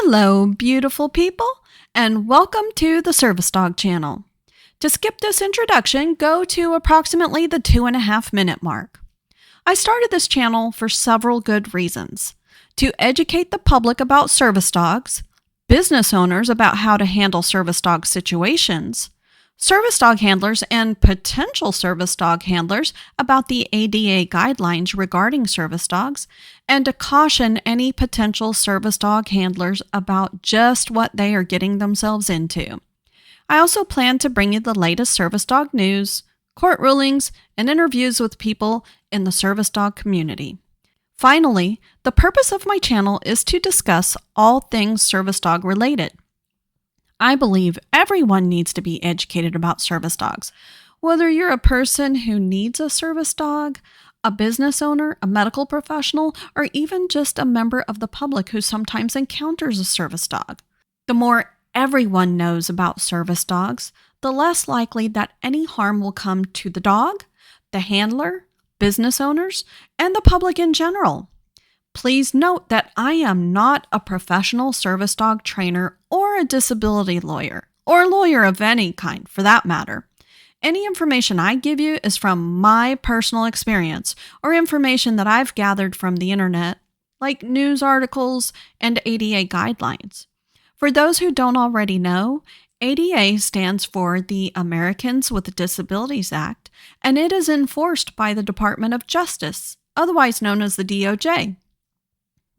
Hello, beautiful people, and welcome to the Service Dog channel. To skip this introduction, go to approximately the 2.5-minute mark. I started this channel for several good reasons. To educate the public about service dogs, business owners about how to handle service dog situations, service dog handlers and potential service dog handlers about the ADA guidelines regarding service dogs, and to caution any potential service dog handlers about just what they are getting themselves into. I also plan to bring you the latest service dog news, court rulings, and interviews with people in the service dog community. Finally, the purpose of my channel is to discuss all things service dog related. I believe everyone needs to be educated about service dogs, whether you're a person who needs a service dog, a business owner, a medical professional, or even just a member of the public who sometimes encounters a service dog. The more everyone knows about service dogs, the less likely that any harm will come to the dog, the handler, business owners, and the public in general. Please note that I am not a professional service dog trainer or a disability lawyer, or lawyer of any kind for that matter. Any information I give you is from my personal experience or information that I've gathered from the internet, like news articles and ADA guidelines. For those who don't already know, ADA stands for the Americans with Disabilities Act, and it is enforced by the Department of Justice, otherwise known as the DOJ.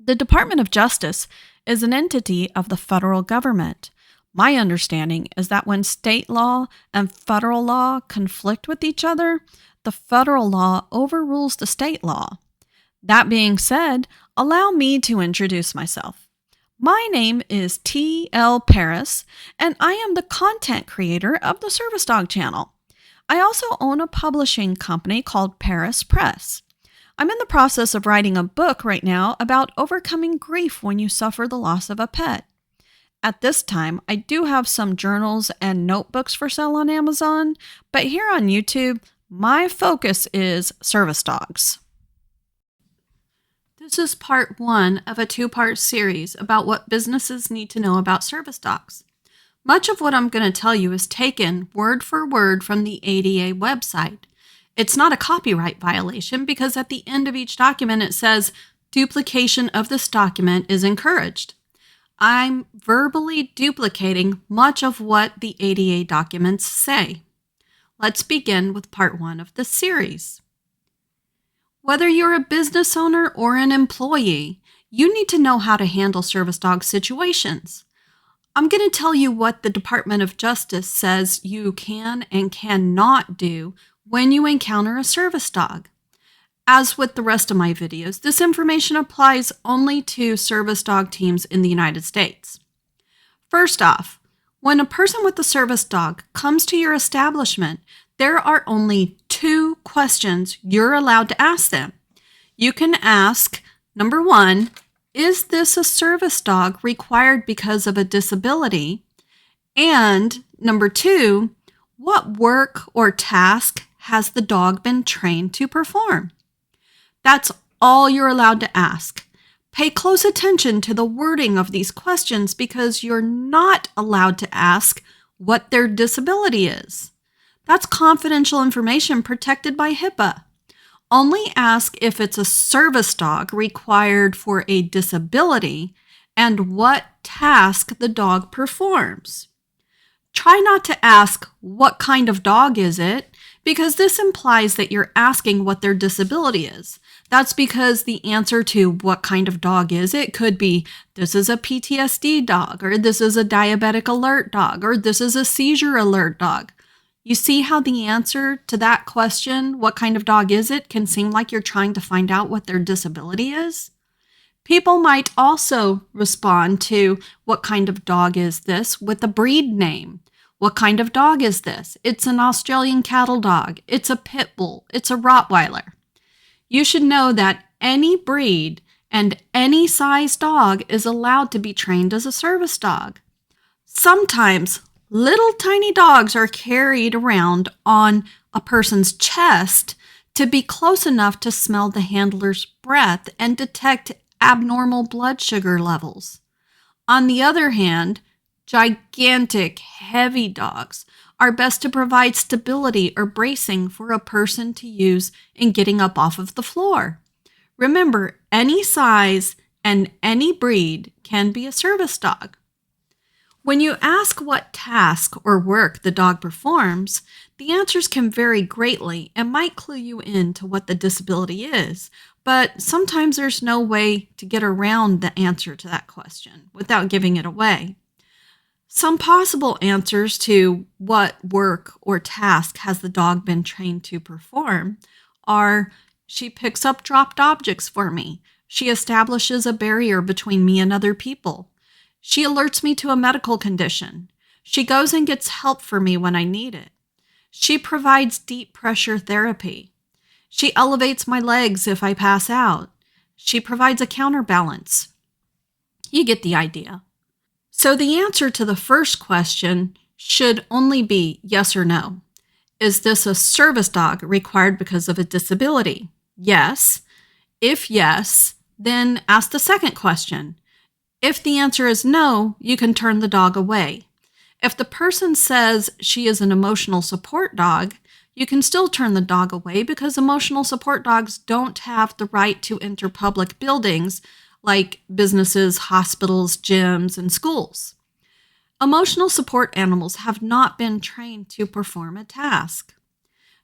The Department of Justice is an entity of the federal government. My understanding is that when state law and federal law conflict with each other, the federal law overrules the state law. That being said, allow me to introduce myself. My name is T.L. Paris, and I am the content creator of the Service Dog channel. I also own a publishing company called Paris Press. I'm in the process of writing a book right now about overcoming grief when you suffer the loss of a pet. At this time, I do have some journals and notebooks for sale on Amazon, but here on YouTube, my focus is service dogs. This is part 1 of a 2-part series about what businesses need to know about service dogs. Much of what I'm going to tell you is taken word for word from the ADA website. It's not a copyright violation because at the end of each document it says, duplication of this document is encouraged. I'm verbally duplicating much of what the ADA documents say. Let's begin with part 1 of this series. Whether you're a business owner or an employee, you need to know how to handle service dog situations. I'm going to tell you what the Department of Justice says you can and cannot do when you encounter a service dog. As with the rest of my videos, this information applies only to service dog teams in the United States. First off, when a person with a service dog comes to your establishment, there are only 2 questions you're allowed to ask them. You can ask, number 1, is this a service dog required because of a disability? And number 2, what work or task has the dog been trained to perform? That's all you're allowed to ask. Pay close attention to the wording of these questions because you're not allowed to ask what their disability is. That's confidential information protected by HIPAA. Only ask if it's a service dog required for a disability and what task the dog performs. Try not to ask, what kind of dog is it? Because this implies that you're asking what their disability is. That's because the answer to what kind of dog is it could be, this is a PTSD dog, or this is a diabetic alert dog, or this is a seizure alert dog. You see how the answer to that question, what kind of dog is it, can seem like you're trying to find out what their disability is? People might also respond to what kind of dog is this with a breed name. What kind of dog is this? It's an Australian cattle dog. It's a pit bull. It's a Rottweiler. You should know that any breed and any size dog is allowed to be trained as a service dog. Sometimes little tiny dogs are carried around on a person's chest to be close enough to smell the handler's breath and detect abnormal blood sugar levels. On the other hand, gigantic, heavy dogs are best to provide stability or bracing for a person to use in getting up off of the floor. Remember, any size and any breed can be a service dog. When you ask what task or work the dog performs, the answers can vary greatly and might clue you in to what the disability is, but sometimes there's no way to get around the answer to that question without giving it away. Some possible answers to what work or task has the dog been trained to perform are: she picks up dropped objects for me. She establishes a barrier between me and other people. She alerts me to a medical condition. She goes and gets help for me when I need it. She provides deep pressure therapy. She elevates my legs if I pass out. She provides a counterbalance. You get the idea. So the answer to the first question should only be yes or no. Is this a service dog required because of a disability? Yes. If yes, then ask the second question. If the answer is no, you can turn the dog away. If the person says she is an emotional support dog, you can still turn the dog away because emotional support dogs don't have the right to enter public buildings like businesses, hospitals, gyms, and schools. Emotional support animals have not been trained to perform a task.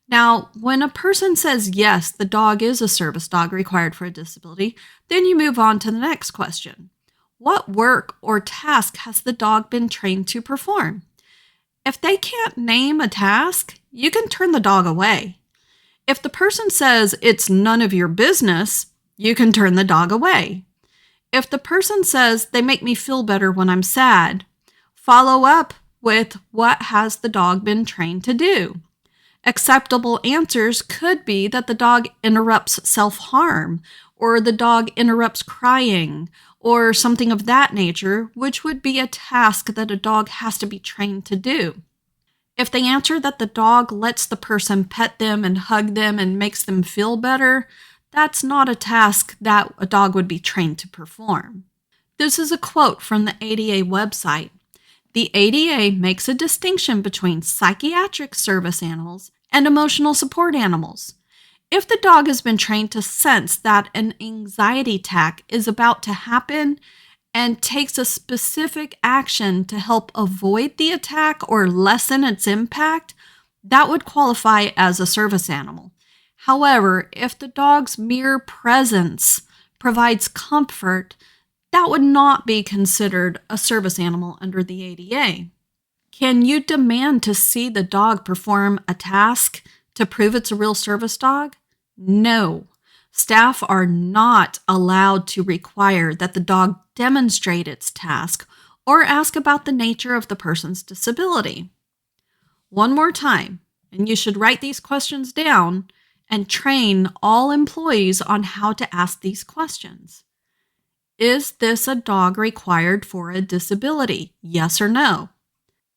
Now, when a person says yes, the dog is a service dog required for a disability, then you move on to the next question. What work or task has the dog been trained to perform? If they can't name a task, you can turn the dog away. If the person says it's none of your business, you can turn the dog away. If the person says they make me feel better when I'm sad, follow up with what has the dog been trained to do. Acceptable answers could be that the dog interrupts self-harm, or the dog interrupts crying, or something of that nature, which would be a task that a dog has to be trained to do. If they answer that the dog lets the person pet them and hug them and makes them feel better, that's not a task that a dog would be trained to perform. This is a quote from the ADA website. The ADA makes a distinction between psychiatric service animals and emotional support animals. If the dog has been trained to sense that an anxiety attack is about to happen and takes a specific action to help avoid the attack or lessen its impact, that would qualify as a service animal. However, if the dog's mere presence provides comfort, that would not be considered a service animal under the ADA. Can you demand to see the dog perform a task to prove it's a real service dog? No. Staff are not allowed to require that the dog demonstrate its task or ask about the nature of the person's disability. One more time, and you should write these questions down and train all employees on how to ask these questions. Is this a dog required for a disability? Yes or no?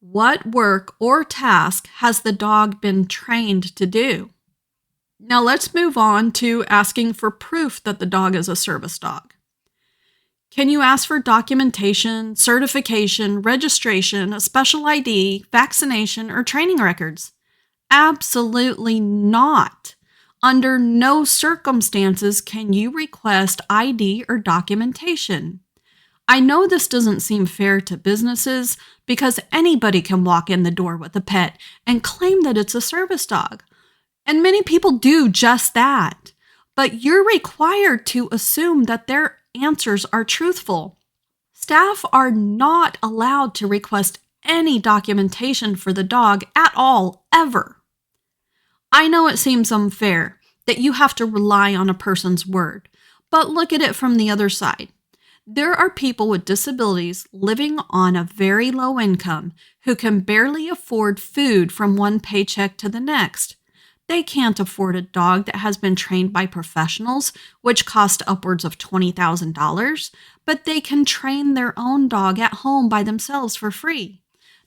What work or task has the dog been trained to do? Now let's move on to asking for proof that the dog is a service dog. Can you ask for documentation, certification, registration, a special ID, vaccination, or training records? Absolutely not. Under no circumstances can you request ID or documentation. I know this doesn't seem fair to businesses because anybody can walk in the door with a pet and claim that it's a service dog. And many people do just that. But you're required to assume that their answers are truthful. Staff are not allowed to request any documentation for the dog at all, ever. I know it seems unfair that you have to rely on a person's word, but look at it from the other side. There are people with disabilities living on a very low income who can barely afford food from one paycheck to the next. They can't afford a dog that has been trained by professionals, which cost upwards of $20,000, but they can train their own dog at home by themselves for free.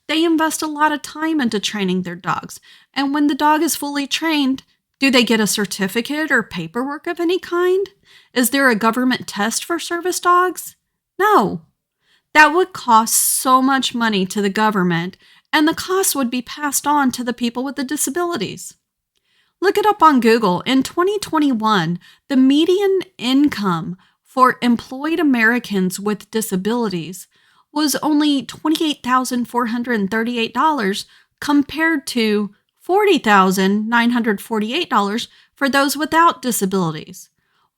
They invest a lot of time into training their dogs, and when the dog is fully trained, do they get a certificate or paperwork of any kind? Is there a government test for service dogs? No. That would cost so much money to the government, and the cost would be passed on to the people with the disabilities. Look it up on Google. In 2021, the median income for employed Americans with disabilities was only $28,438 compared to $40,948 for those without disabilities.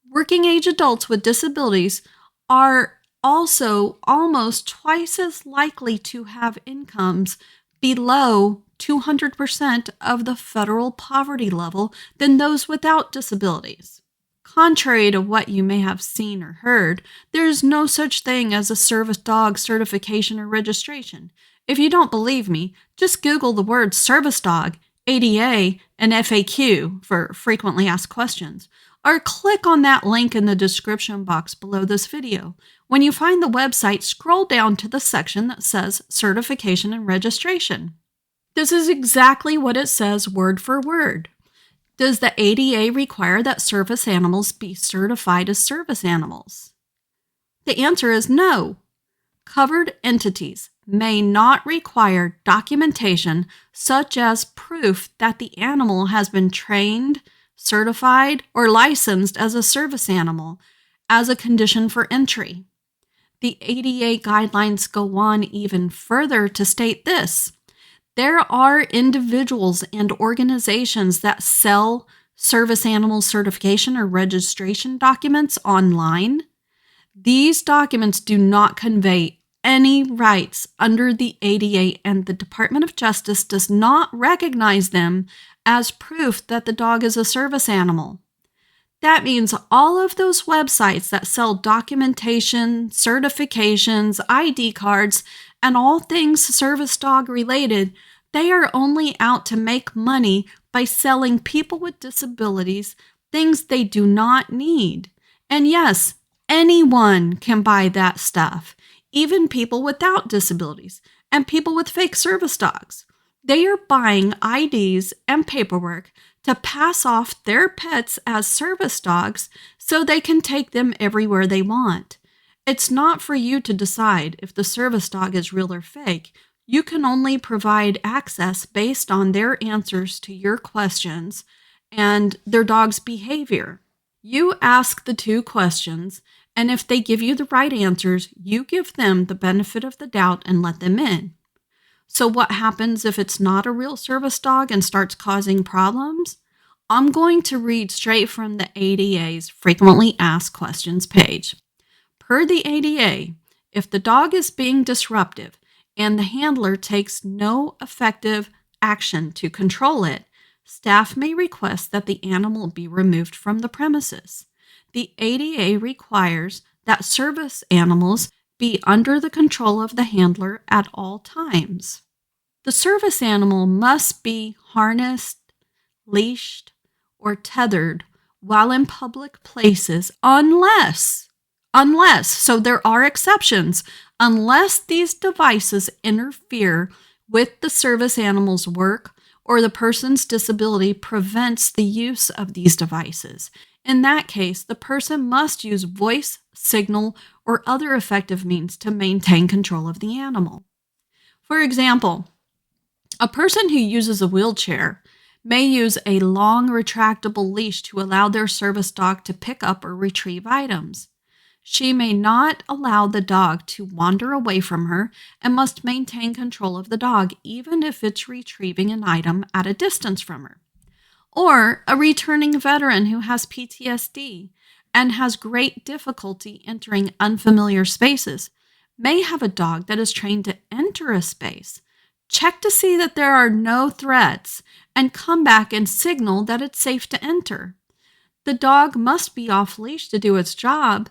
Working age adults with disabilities are also almost twice as likely to have incomes below 200% of the federal poverty level than those without disabilities. Contrary to what you may have seen or heard, there is no such thing as a service dog certification or registration. If you don't believe me, just Google the words service dog, ADA, and FAQ for frequently asked questions, or click on that link in the description box below this video. When you find the website, scroll down to the section that says Certification and Registration. This is exactly what it says word for word. Does the ADA require that service animals be certified as service animals? The answer is no. Covered entities may not require documentation such as proof that the animal has been trained, certified, or licensed as a service animal as a condition for entry. The ADA guidelines go on even further to state this. There are individuals and organizations that sell service animal certification or registration documents online. These documents do not convey any rights under the ADA, and the Department of Justice does not recognize them as proof that the dog is a service animal. That means all of those websites that sell documentation, certifications, ID cards, and all things service dog related, they are only out to make money by selling people with disabilities things they do not need. And yes, anyone can buy that stuff, even people without disabilities and people with fake service dogs. They are buying IDs and paperwork to pass off their pets as service dogs so they can take them everywhere they want. It's not for you to decide if the service dog is real or fake. You can only provide access based on their answers to your questions and their dog's behavior. You ask the 2 questions, and if they give you the right answers, you give them the benefit of the doubt and let them in. So what happens if it's not a real service dog and starts causing problems? I'm going to read straight from the ADA's Frequently Asked Questions page. Per the ADA, if the dog is being disruptive and the handler takes no effective action to control it, staff may request that the animal be removed from the premises. The ADA requires that service animals be under the control of the handler at all times. The service animal must be harnessed, leashed, or tethered while in public places unless, so there are exceptions, unless these devices interfere with the service animal's work or the person's disability prevents the use of these devices. In that case, the person must use voice, signal, or other effective means to maintain control of the animal. For example, a person who uses a wheelchair may use a long retractable leash to allow their service dog to pick up or retrieve items. She may not allow the dog to wander away from her and must maintain control of the dog even if it's retrieving an item at a distance from her. Or a returning veteran who has PTSD and has great difficulty entering unfamiliar spaces may have a dog that is trained to enter a space, check to see that there are no threats, and come back and signal that it's safe to enter. The dog must be off leash to do its job,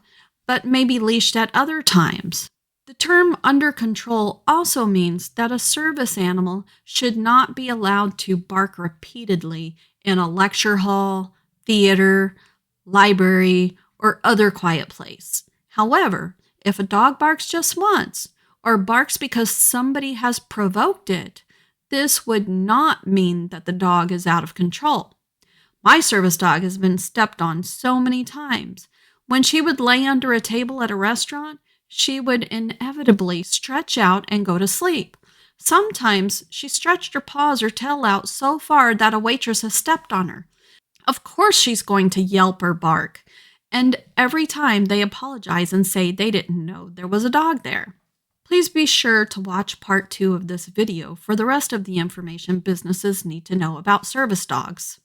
but may be leashed at other times. The term under control also means that a service animal should not be allowed to bark repeatedly in a lecture hall, theater, library, or other quiet place. However, if a dog barks just once, or barks because somebody has provoked it, this would not mean that the dog is out of control. My service dog has been stepped on so many times. When she would lay under a table at a restaurant, she would inevitably stretch out and go to sleep. Sometimes she stretched her paws or tail out so far that a waitress has stepped on her. Of course, she's going to yelp or bark. And every time they apologize and say they didn't know there was a dog there. Please be sure to watch part 2 of this video for the rest of the information businesses need to know about service dogs.